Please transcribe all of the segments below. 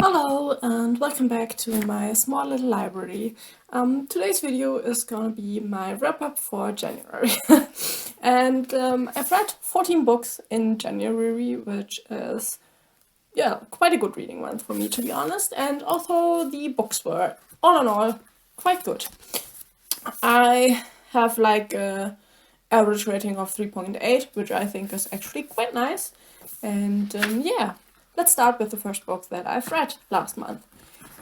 Hello and welcome back to my small little library. Today's video is gonna be my wrap-up for January. And I've read 14 books in January, which is, yeah, quite a good reading month for me, to be honest. And also the books were, all in all, quite good. I have like a average rating of 3.8, which I think is actually quite nice. And yeah, let's start with the first book that I've read last month.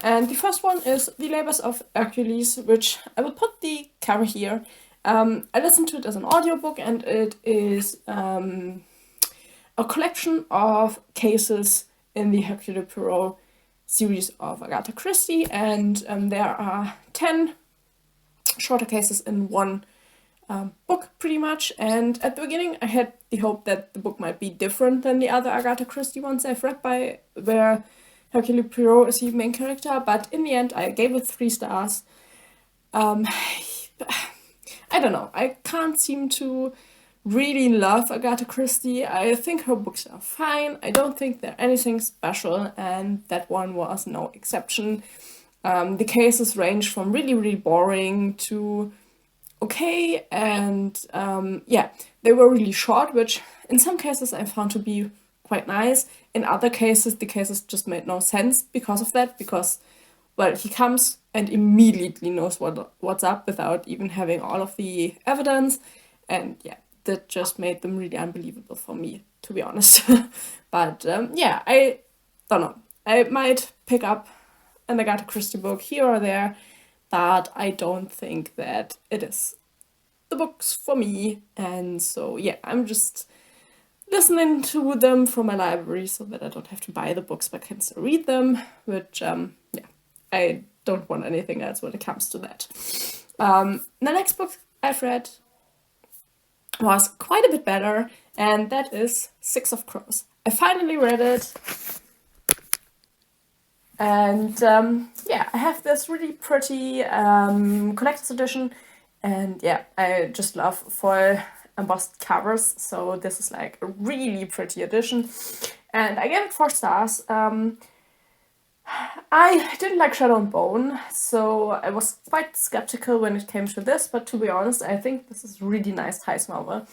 And the first one is The Labors of Hercules, which I will put the cover here. I listened to it as an audiobook, and it is a collection of cases in the Hercule Poirot series of Agatha Christie, and there are 10 shorter cases in one book, pretty much. And at the beginning, I had the hope that the book might be different than the other Agatha Christie ones I've read by where Hercule Poirot is the main character, but in the end, I gave it 3 stars. I don't know. I can't seem to really love Agatha Christie. I think her books are fine. I don't think they're anything special, and that one was no exception. The cases range from really, really boring to okay, and yeah, they were really short, which in some cases I found to be quite nice. In other cases, the cases just made no sense because of that, because, well, he comes and immediately knows what's up without even having all of the evidence, and yeah, that just made them really unbelievable for me, to be honest. But yeah, I don't know. I might pick up an Agatha Christie book here or there, but I don't think that it is the books for me. And so yeah, I'm just listening to them from my library so that I don't have to buy the books but can still read them, which yeah, I don't want anything else when it comes to that. The next book I've read was quite a bit better, and that is Six of Crows. I finally read it. And yeah, I have this really pretty collector's edition, and yeah, I just love foil embossed covers, so this is like a really pretty edition. And I gave it 4 stars. I didn't like Shadow and Bone, so I was quite skeptical when it came to this, but to be honest, I think this is a really nice heist novel.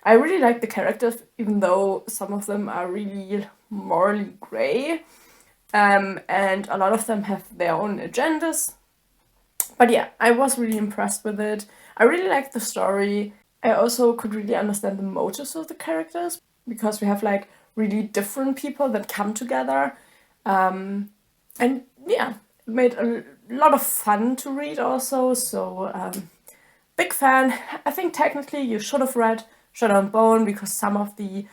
I really like the characters, even though some of them are really morally grey. And a lot of them have their own agendas. But yeah, I was really impressed with it. I really liked the story. I also could really understand the motives of the characters, because we have like really different people that come together. And yeah, it made a lot of fun to read also. So big fan. I think technically you should have read Shadow and Bone, because some of the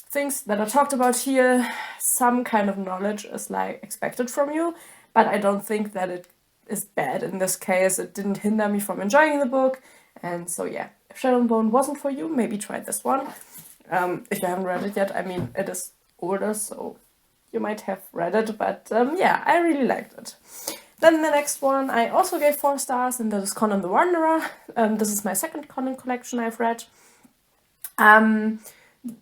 things that are talked about here, some kind of knowledge is like expected from you, but I don't think that it is bad in this case. It didn't hinder me from enjoying the book, and so yeah, if Shadow and Bone wasn't for you, maybe try this one. If you haven't read it yet, I mean, it is older, so you might have read it, but yeah, I really liked it. Then the next one I also gave 4 stars, and that is Conan the Wanderer. This is my second Conan collection I've read.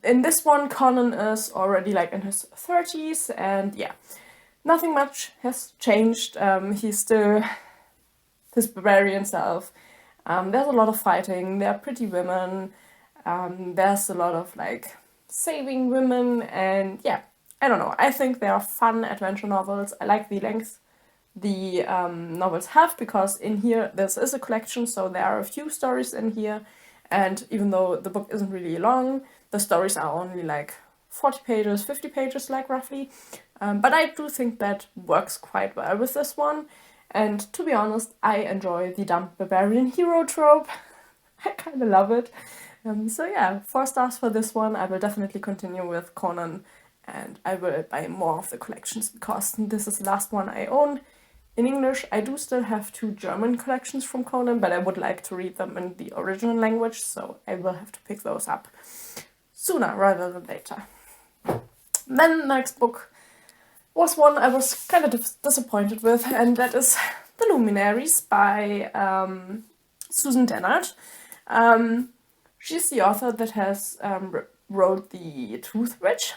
In this one, Conan is already like in his 30s, and yeah, nothing much has changed. He's still his barbarian self. There's a lot of fighting, there are pretty women, there's a lot of like saving women, and yeah, I don't know. I think they are fun adventure novels. I like the length the novels have, because in here this is a collection, so there are a few stories in here, and even though the book isn't really long, the stories are only like 40 pages, 50 pages, like roughly. But I do think that works quite well with this one. And to be honest, I enjoy the dumb barbarian hero trope. I kind of love it. So yeah, 4 stars for this one. I will definitely continue with Conan, and I will buy more of the collections, because this is the last one I own in English. I do still have 2 German collections from Conan, but I would like to read them in the original language, so I will have to pick those up sooner rather than later. Then the next book was one I was kind of disappointed with, and that is The Luminaries by Susan Dennard. She's the author that has wrote The Tooth Witch.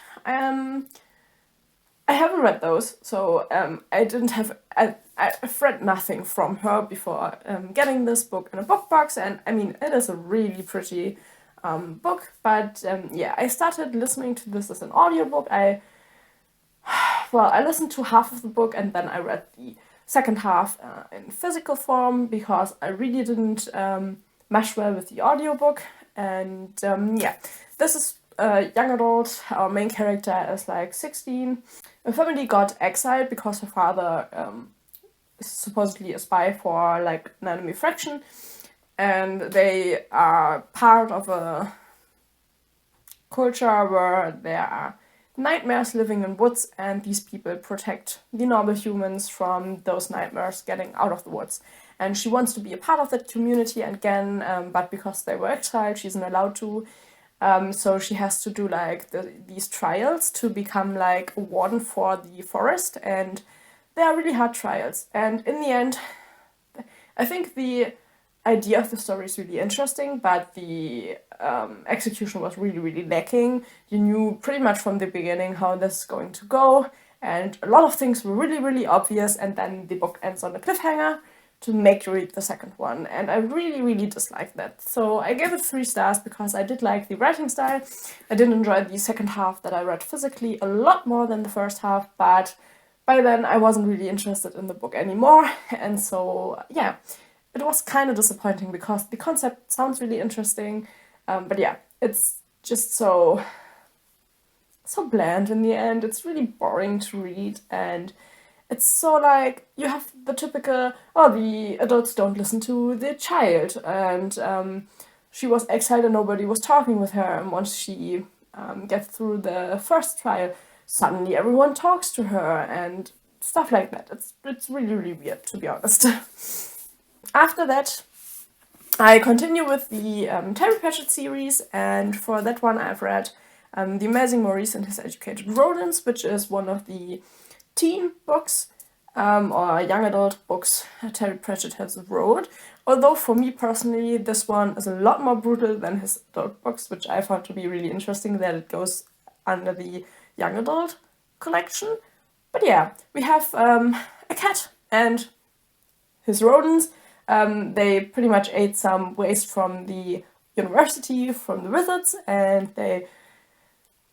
I haven't read those, so I didn't have, I've read nothing from her before getting this book in a book box, and I mean, it is a really pretty book, but yeah, I started listening to this as an audiobook. I listened to half of the book and then I read the second half in physical form because I really didn't mesh well with the audiobook. And yeah, this is a young adult. Our main character is like 16. Her family got exiled because her father is supposedly a spy for like an enemy faction, and they are part of a culture where there are nightmares living in woods, and these people protect the normal humans from those nightmares getting out of the woods. And she wants to be a part of that community again, but because they were exiled, she isn't allowed to. So she has to do like these trials to become like a warden for the forest, and they are really hard trials. And in the end, I think the idea of the story is really interesting, but the execution was really, really lacking. You knew pretty much from the beginning how this is going to go, and a lot of things were really, really obvious, and then the book ends on a cliffhanger to make you read the second one, and I really, really disliked that. So I gave it 3 stars because I did like the writing style. I did enjoy the second half that I read physically a lot more than the first half, but by then I wasn't really interested in the book anymore, and so yeah, it was kind of disappointing because the concept sounds really interesting, but yeah, it's just so bland in the end. It's really boring to read, and it's so like you have the typical, oh, the adults don't listen to the child, and she was exiled and nobody was talking with her, and once she gets through the first trial, suddenly everyone talks to her and stuff like that. It's really, really weird, to be honest. After that, I continue with the Terry Pratchett series, and for that one I've read The Amazing Maurice and His Educated Rodents, which is one of the teen books or young adult books Terry Pratchett has wrote. Although for me personally, this one is a lot more brutal than his adult books, which I found to be really interesting that it goes under the young adult collection. But yeah, we have a cat and his rodents. They pretty much ate some waste from the university, from the wizards, and they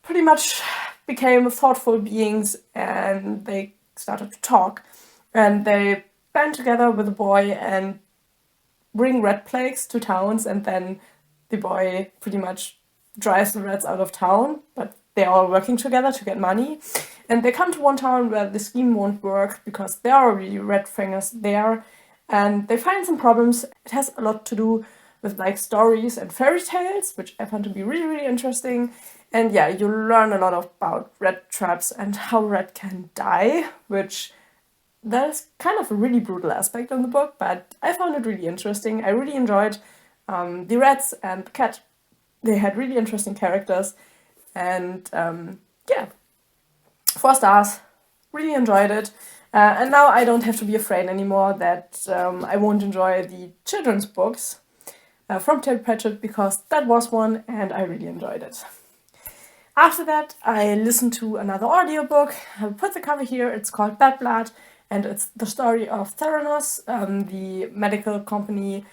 pretty much became thoughtful beings, and they started to talk. And they band together with a boy and bring rat plagues to towns, and then the boy pretty much drives the rats out of town, but they're all working together to get money. And they come to one town where the scheme won't work because there are already rat fangers there, and they find some problems. It has a lot to do with like stories and fairy tales, which I found to be really, really interesting. And yeah, you learn a lot about rat traps and how rat can die, which that is kind of a really brutal aspect in the book, but I found it really interesting. I really enjoyed the rats and the cat. They had really interesting characters, and yeah, 4 stars. Really enjoyed it. And now I don't have to be afraid anymore that I won't enjoy the children's books from Terry Pratchett, because that was one and I really enjoyed it. After that, I listened to another audiobook. I put the cover here. It's called Bad Blood, and it's the story of Theranos, the medical company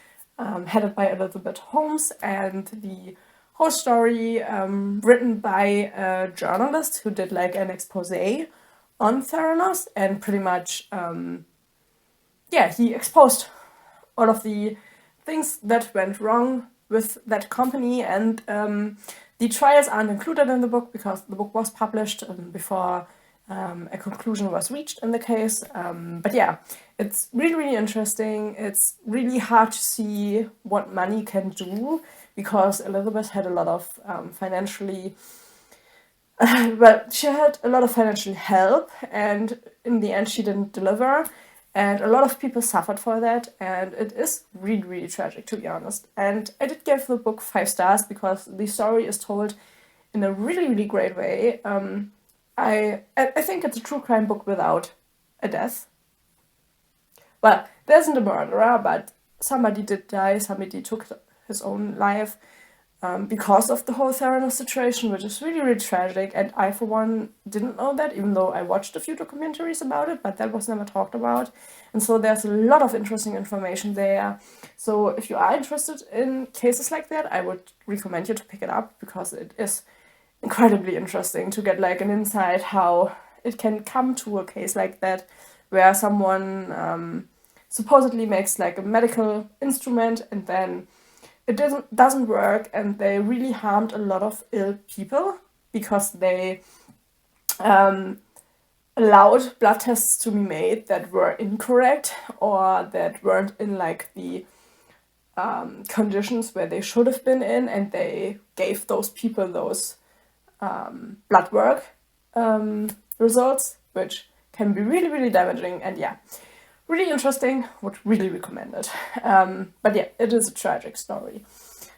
headed by Elizabeth Holmes, and the whole story written by a journalist who did like an expose on Theranos, and pretty much, yeah, he exposed all of the things that went wrong with that company, and the trials aren't included in the book because the book was published before a conclusion was reached in the case. But yeah, it's really, really interesting. It's really hard to see what money can do, because Elizabeth had a lot of financially, well, she had a lot of financial help, and in the end she didn't deliver. And a lot of people suffered for that, and it is really, really tragic, to be honest. And I did give the book 5 stars because the story is told in a really, really great way. I think it's a true crime book without a death. Well, there isn't a murderer, but somebody did die, somebody took his own life. because of the whole Theranos situation, which is really, really tragic. And I, for one, didn't know that, even though I watched a few documentaries about it, but that was never talked about. And so there's a lot of interesting information there. So if you are interested in cases like that, I would recommend you to pick it up, because it is incredibly interesting to get like an insight how it can come to a case like that, where someone supposedly makes like a medical instrument and then it doesn't work, and they really harmed a lot of ill people because they allowed blood tests to be made that were incorrect, or that weren't in like the conditions where they should have been in, and they gave those people those blood work results, which can be really, really damaging. And yeah, really interesting, would really recommend it. But yeah, it is a tragic story.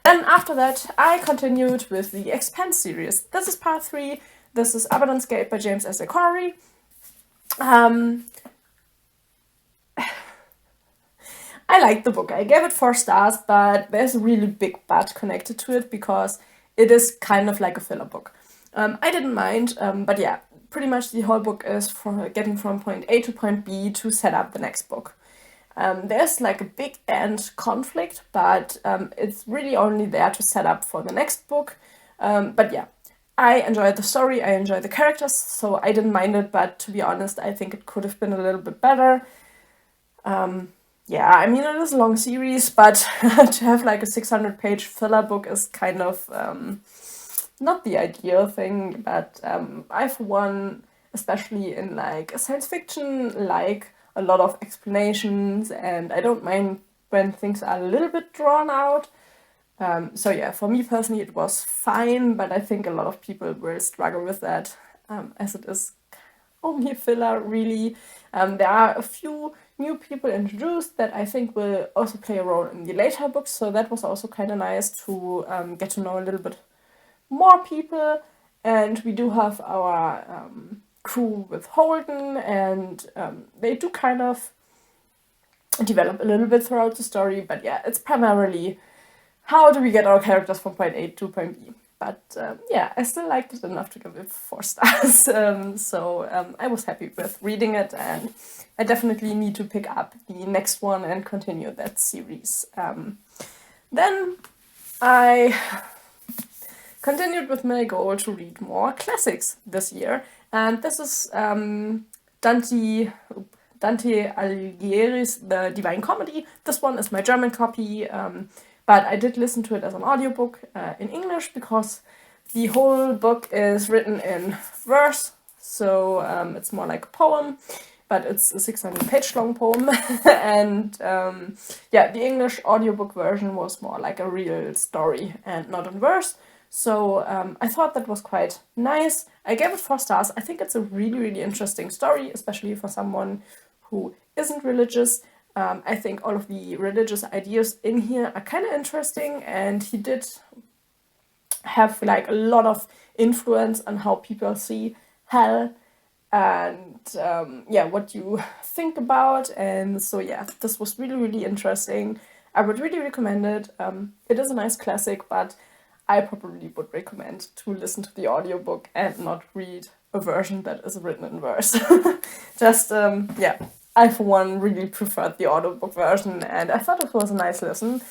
Then after that, I continued with the Expanse series. This is part 3. This is Abaddon's Gate by James S. A. Corey. I liked the book. I gave it 4 stars, but there's a really big but connected to it, because it is kind of like a filler book. I didn't mind, but yeah, pretty much the whole book is for getting from point A to point B to set up the next book. There's like a big end conflict, but it's really only there to set up for the next book. But yeah, I enjoyed the story, I enjoyed the characters, so I didn't mind it, but to be honest, I think it could have been a little bit better. Yeah, I mean, it is a long series, but to have like a 600-page filler book is kind of not the ideal thing. But I, for one, especially in like science fiction, like a lot of explanations, and I don't mind when things are a little bit drawn out. So yeah, for me personally, it was fine, but I think a lot of people will struggle with that, as it is only a filler, really. There are a few new people introduced that I think will also play a role in the later books, so that was also kind of nice to get to know a little bit more people. And we do have our crew with Holden, and they do kind of develop a little bit throughout the story, but yeah, it's primarily how do we get our characters from point A to point B. But yeah, I still liked it enough to give it 4 stars. So I was happy with reading it, and I definitely need to pick up the next one and continue that series. Then I continued with my goal to read more classics this year, and this is Dante Alighieri's The Divine Comedy. This one is my German copy, but I did listen to it as an audiobook in English, because the whole book is written in verse, so it's more like a poem, but it's a 600-page long poem. And yeah, the English audiobook version was more like a real story and not in verse. So I thought that was quite nice. I gave it 4 stars. I think it's a really, really interesting story, especially for someone who isn't religious. I think all of the religious ideas in here are kind of interesting, and he did have like a lot of influence on how people see hell and yeah, what you think about. And so yeah, this was really, really interesting. I would really recommend it. It is a nice classic, but I probably would recommend to listen to the audiobook and not read a version that is written in verse. Just yeah, I for one really preferred the audiobook version, and I thought it was a nice listen.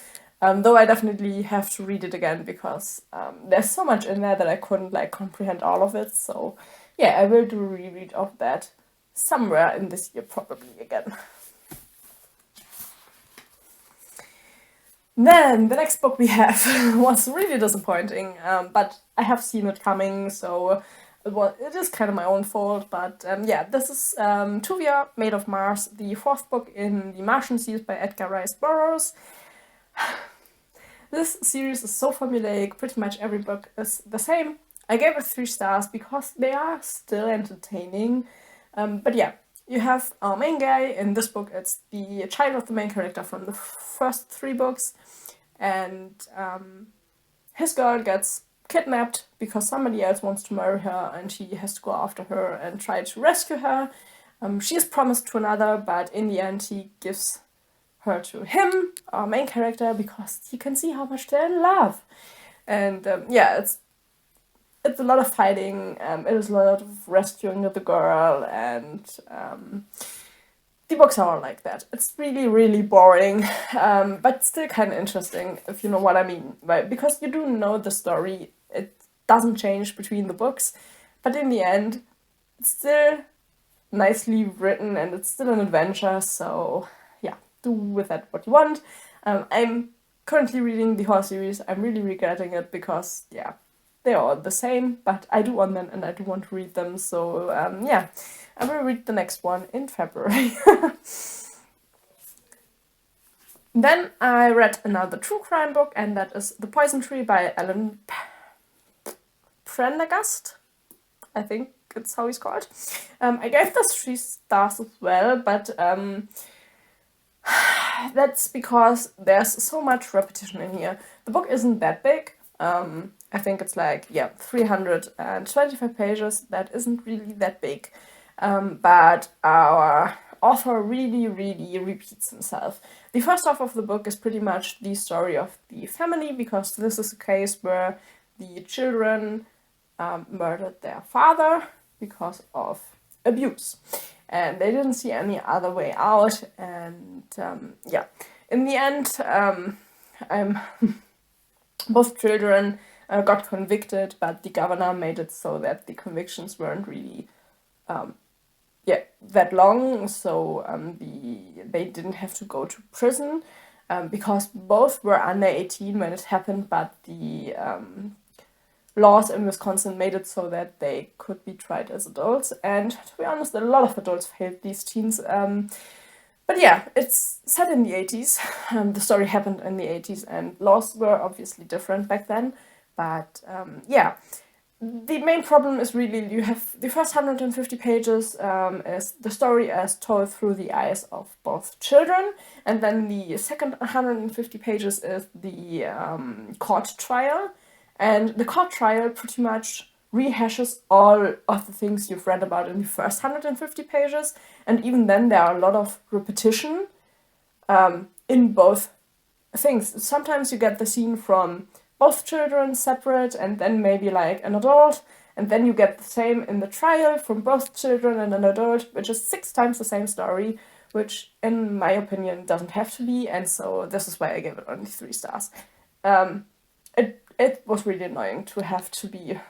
Though I definitely have to read it again, because there's so much in there that I couldn't like comprehend all of it. So yeah, I will do a reread of that somewhere in this year, probably again. Then the next book we have was really disappointing, but I have seen it coming, so it is kind of my own fault. But yeah, this is Tuvia, Made of Mars, the 4th book in the Martian series by Edgar Rice Burroughs. This series is so formulaic, pretty much every book is the same. I gave it 3 stars because they are still entertaining. But yeah, you have our main guy. In this book, it's the child of the main character from the first 3 books. And his girl gets kidnapped because somebody else wants to marry her, and he has to go after her and try to rescue her. She is promised to another, but in the end he gives her to him, our main character, because he can see how much they're in love. And yeah, it's a lot of fighting, it is a lot of rescuing the girl, and the books are all like that. It's really, really boring, but still kind of interesting, if you know what I mean. Right? Because you do know the story, it doesn't change between the books, but in the end, it's still nicely written and it's still an adventure, so yeah, do with that what you want. I'm currently reading the whole series. I'm really regretting it because, yeah, they're all the same, but I do own them and I do want to read them, so yeah, I will read the next one in February. Then I read another true crime book, and that is The Poison Tree by Alan Prendergast. I think it's how he's called. I gave this 3 stars as well, but that's because there's so much repetition in here. The book isn't that big. I think it's like, yeah, 325 pages. That isn't really that big. But our author really, really repeats himself. The first half of the book is pretty much the story of the family, because this is a case where the children murdered their father because of abuse. And they didn't see any other way out. And yeah, in the end, both children got convicted, but the governor made it so that the convictions weren't really that long, so they didn't have to go to prison, because both were under 18 when it happened, but the laws in Wisconsin made it so that they could be tried as adults. And to be honest, a lot of adults failed these teens. But yeah, it's set in the 80s. The story happened in the 80s, and laws were obviously different back then. But yeah, the main problem is really you have the first 150 pages is the story as told through the eyes of both children, and then the second 150 pages is the court trial. And the court trial pretty much rehashes all of the things you've read about in the first 150 pages, and even then there are a lot of repetition in both things. Sometimes you get the scene from both children separate and then maybe like an adult, and then you get the same in the trial from both children and an adult, which is 6 times the same story, which in my opinion doesn't have to be, and so this is why I gave it only 3 stars. It was really annoying to have to be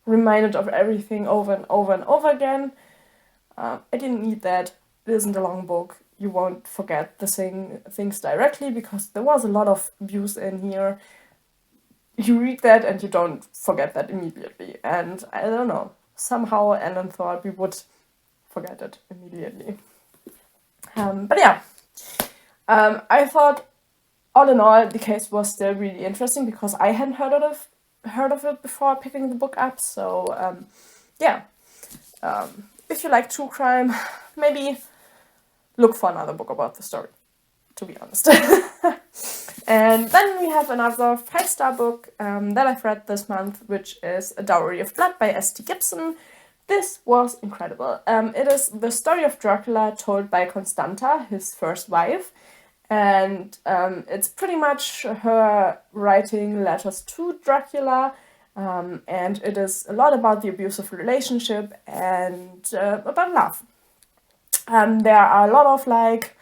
reminded of everything over and over and over again. I didn't need that. It isn't a long book. You won't forget the things directly, because there was a lot of abuse in here. You read that and you don't forget that immediately. And I don't know, somehow Ellen thought we would forget it immediately. But yeah, I thought all in all the case was still really interesting, because I hadn't heard of it before picking the book up. So yeah, if you like true crime, maybe look for another book about the story, to be honest. And then we have another 5-star book that I've read this month, which is A Dowry of Blood by S.T. Gibson. This was incredible. It is the story of Dracula told by Constanta, his first wife. And it's pretty much her writing letters to Dracula. And it is a lot about the abusive relationship and about love. There are a lot of like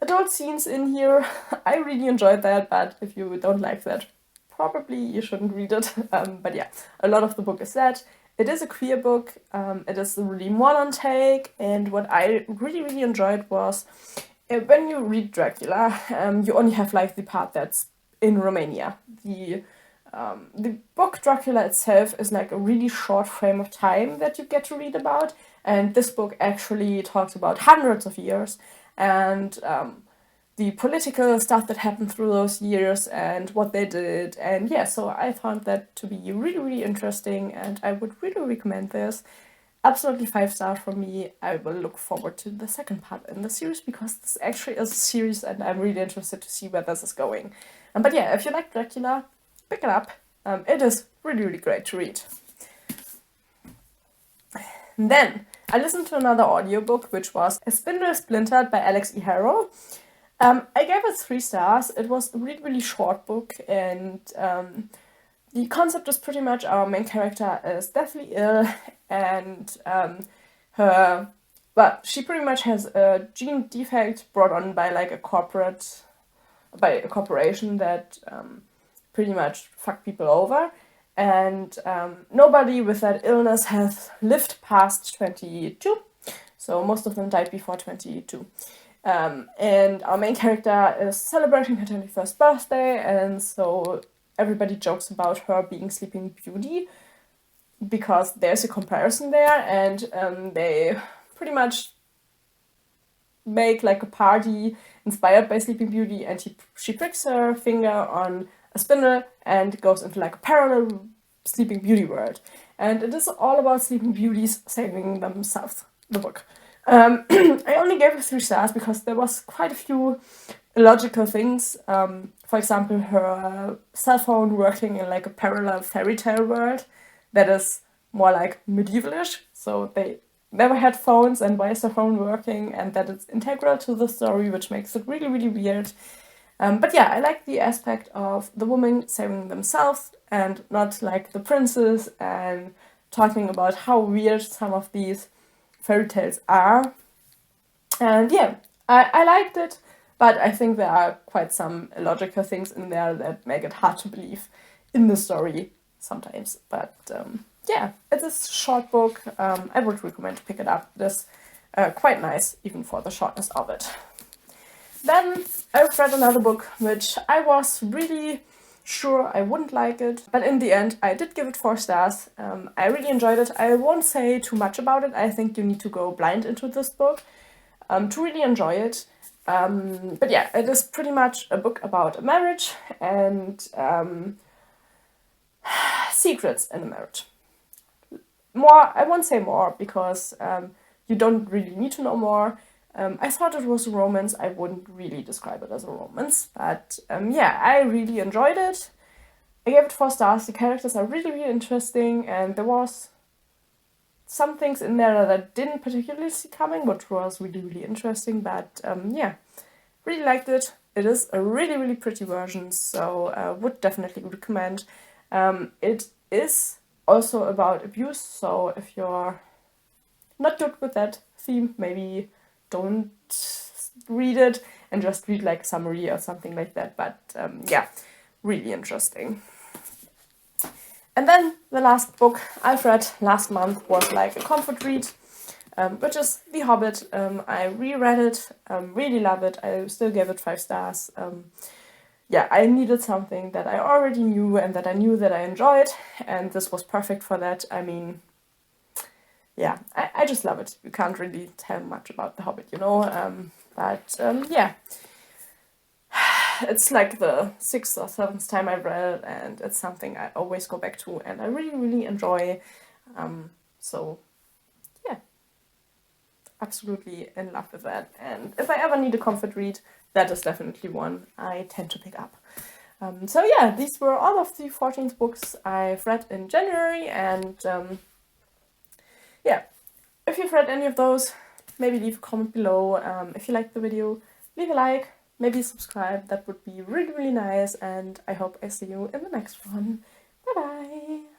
adult scenes in here. I really enjoyed that, but if you don't like that, probably you shouldn't read it. But yeah, a lot of the book is that. It is a queer book. It is a really modern take, and what I really, really enjoyed was when you read Dracula, you only have like the part that's in Romania. The book Dracula itself is like a really short frame of time that you get to read about, and this book actually talks about hundreds of years and the political stuff that happened through those years and what they did. And yeah, so I found that to be really, really interesting, and I would really recommend this. Absolutely 5 stars from me. I will look forward to the second part in the series, because this actually is a series and I'm really interested to see where this is going. But yeah, if you like Dracula, pick it up. It is really, really great to read. And then I listened to another audiobook, which was A Spindle Splintered by Alex E. Harrow. I gave it 3 stars. It was a really, really short book, and the concept is pretty much our main character is deathly ill, and she pretty much has a gene defect brought on by like a corporation that pretty much fuck people over, and nobody with that illness has lived past 22, so most of them died before 22. And our main character is celebrating her 21st birthday, and so everybody jokes about her being Sleeping Beauty because there's a comparison there, and they pretty much make like a party inspired by Sleeping Beauty, and she pricks her finger on a spindle and goes into like a parallel Sleeping Beauty world. And it is all about Sleeping Beauties saving themselves, the book. I only gave it 3 stars because there was quite a few illogical things. For example, her cell phone working in like a parallel fairy tale world that is more like medievalish. So they never had phones, and why is the phone working? And that it's integral to the story, which makes it really, really weird. But yeah, I like the aspect of the women saving themselves and not like the princes, and talking about how weird some of these fairy tales are. And yeah, I liked it, but I think there are quite some illogical things in there that make it hard to believe in the story sometimes. But yeah, it's a short book. I would recommend to pick it up. It is quite nice, even for the shortness of it. Then I've read another book which I was really sure I wouldn't like it, but in the end I did give it 4 stars. I really enjoyed it. I won't say too much about it. I think you need to go blind into this book to really enjoy it. But yeah, it is pretty much a book about a marriage and secrets in a marriage. I won't say more because you don't really need to know more. I thought it was a romance. I wouldn't really describe it as a romance, but yeah, I really enjoyed it. I gave it 4 stars. The characters are really, really interesting, and there was some things in there that I didn't particularly see coming, which was really, really interesting, but yeah, really liked it. It is a really, really pretty version, so would definitely recommend. It is also about abuse, so if you're not good with that theme, maybe don't read it and just read like a summary or something like that. But yeah, really interesting. And then the last book I've read last month was like a comfort read, which is The Hobbit. I reread it, really love it. I still gave it 5 stars. Yeah, I needed something that I already knew and that I knew that I enjoyed, and this was perfect for that. I mean, yeah, I just love it. You can't really tell much about The Hobbit, you know, but yeah. It's like the 6th or 7th time I read it, and it's something I always go back to, and I really, really enjoy. So, yeah, absolutely in love with that. And if I ever need a comfort read, that is definitely one I tend to pick up. So yeah, these were all of the 14th books I've read in January, and yeah, if you've read any of those, maybe leave a comment below. If you liked the video, leave a like, maybe subscribe. That would be really, really nice, and I hope I see you in the next one. Bye bye!